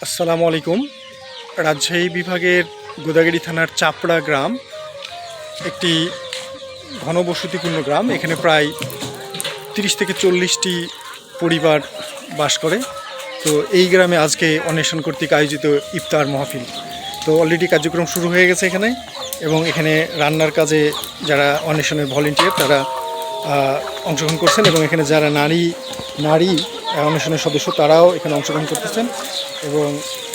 আসসালামু আলাইকুম। রাজশাহী বিভাগের গোদাগাড়ী থানার চাপড়া গ্রাম একটি ঘনবসতিপূর্ণ গ্রাম। এখানে প্রায় 30 থেকে 40টি পরিবার বাস করে। তো এই গ্রামে আজকে অন্বেষণ কর্তৃক আয়োজিত ইফতার মাহফিল। তো অলরেডি কার্যক্রম শুরু হয়ে গেছে এখানে, এবং এখানে রান্নার কাজে যারা অন্বেষণের ভলেন্টিয়ার তারা অংশগ্রহণ করছেন, এবং এখানে যারা নারী অন্বেষণের সদস্য তারাও এখানে অংশগ্রহণ করতেছেন, এবং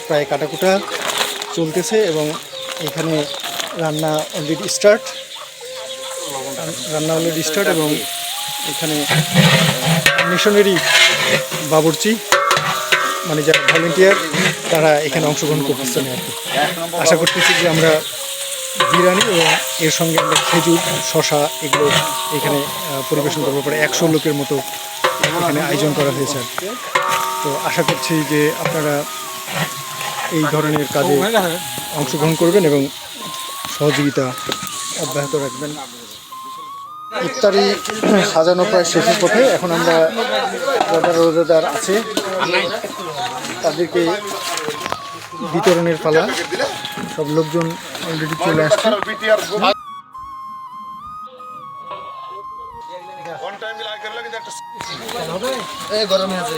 প্রায় কাটাকুটা চলতেছে। এবং এখানে রান্না অলরেডি স্টার্ট এবং এখানে মিশনারি বাবুর্চি মানে যারা ভলেন্টিয়ার তারা এখানে অংশগ্রহণ করতেছেন আর কি। আশা করতেছি যে আমরা বিরিয়ানি এবং এর সঙ্গে আমরা খেজুর, শশা এগুলো এখানে পরিবেশন করবো। প্রায় 100 লোকের মতো এখানে আয়োজন করা হয়েছে আর কি। তো আশা করছি যে আপনারা এই ধরনের কাজে অংশগ্রহণ করবেন এবং সহযোগিতা অব্যাহত রাখবেন। ইফতারি সাজানো প্রায় শেষের পথে। এখন আমরা যারা রোজাদার আছে তাদেরকে বিতরণের পালা। সব লোকজন অলরেডি চলে আসছে। গরমে আছে